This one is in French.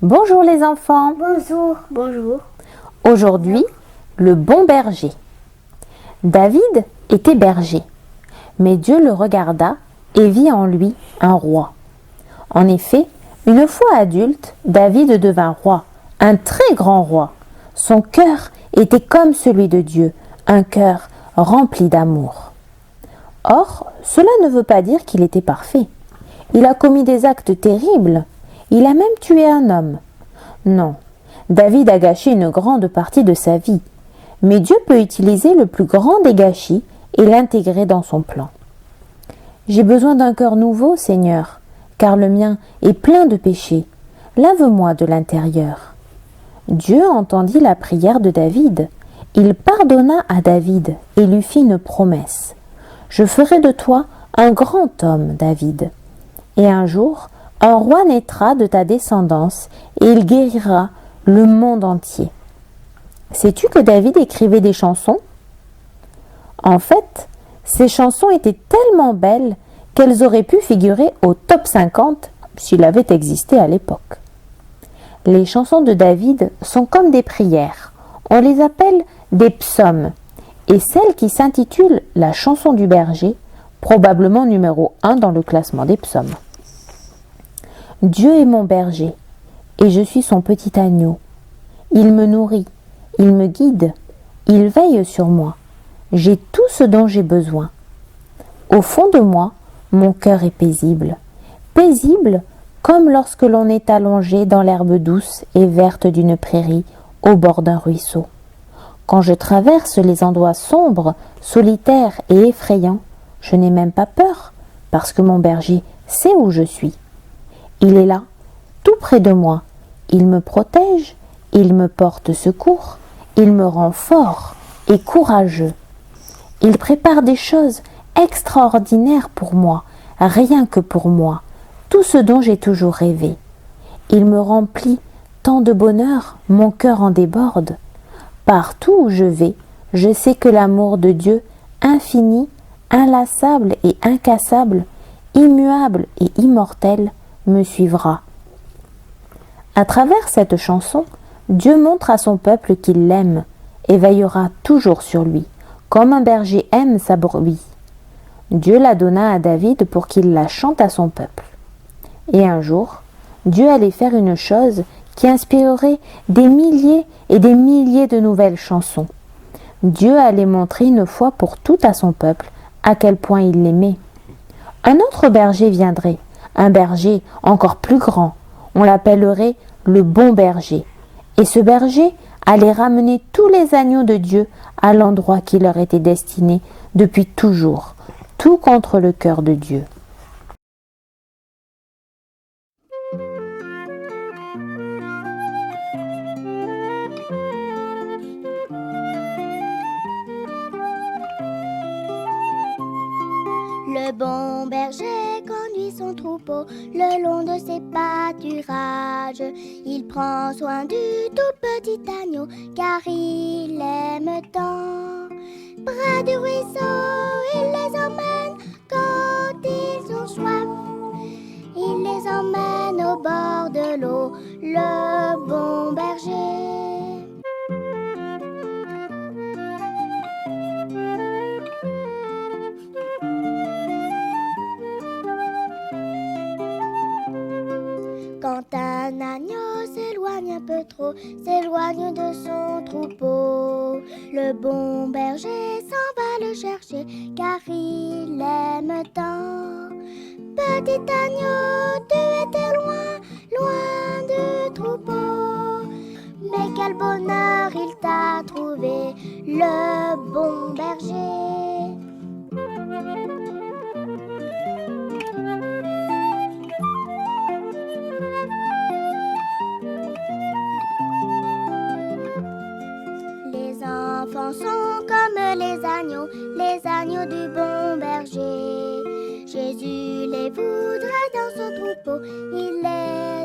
Bonjour les enfants. Bonjour. Bonjour. Aujourd'hui, le bon berger. David était berger, mais Dieu le regarda et vit en lui un roi. En effet, une fois adulte, David devint roi, un très grand roi. Son cœur était comme celui de Dieu, un cœur rempli d'amour. Or, cela ne veut pas dire qu'il était parfait. Il a commis des actes terribles. Il a même tué un homme. Non, David a gâché une grande partie de sa vie. Mais Dieu peut utiliser le plus grand des gâchis et l'intégrer dans son plan. J'ai besoin d'un cœur nouveau, Seigneur, car le mien est plein de péchés. Lave-moi de l'intérieur. Dieu entendit la prière de David. Il pardonna à David et lui fit une promesse. Je ferai de toi un grand homme, David. Et un jour, un roi naîtra de ta descendance et il guérira le monde entier. Sais-tu que David écrivait des chansons? En fait, ces chansons étaient tellement belles qu'elles auraient pu figurer au top 50 s'il avait existé à l'époque. Les chansons de David sont comme des prières. On les appelle des psaumes. Et celle qui s'intitule La chanson du berger, probablement numéro 1 dans le classement des psaumes. Dieu est mon berger, et je suis son petit agneau. Il me nourrit, il me guide, il veille sur moi. J'ai tout ce dont j'ai besoin. Au fond de moi, mon cœur est paisible. Paisible comme lorsque l'on est allongé dans l'herbe douce et verte d'une prairie au bord d'un ruisseau. Quand je traverse les endroits sombres, solitaires et effrayants, je n'ai même pas peur, parce que mon berger sait où je suis. Il est là, tout près de moi. Il me protège, il me porte secours, il me rend fort et courageux. Il prépare des choses extraordinaires pour moi, rien que pour moi, tout ce dont j'ai toujours rêvé. Il me remplit tant de bonheur, mon cœur en déborde. Partout où je vais, je sais que l'amour de Dieu, infini, inlassable et incassable, immuable et immortel, me suivra. À travers cette chanson, Dieu montre à son peuple qu'il l'aime et veillera toujours sur lui, comme un berger aime sa brebis. Dieu la donna à David pour qu'il la chante à son peuple. Et un jour, Dieu allait faire une chose qui inspirerait des milliers et des milliers de nouvelles chansons. Dieu allait montrer une fois pour toutes à son peuple à quel point il l'aimait. Un autre berger viendrait, un berger encore plus grand. On l'appellerait le bon berger. Et ce berger allait ramener tous les agneaux de Dieu à l'endroit qui leur était destiné depuis toujours, tout contre le cœur de Dieu. Le bon berger conduit son troupeau le long de ses pâturages. Il prend soin du tout petit agneau car il l'aime tant. Près du ruisseau, il les emmène quand ils ont soif. Il les emmène au bord de l'eau, le bon berger. Quand un agneau s'éloigne un peu trop, s'éloigne de son troupeau, le bon berger s'en va le chercher car il l'aime tant. Petit agneau, tu étais loin, loin du troupeau, mais quel bonheur il t'a trouvé, le bon berger. Les enfants sont comme les agneaux du bon berger. Jésus les voudrait dans son troupeau, il les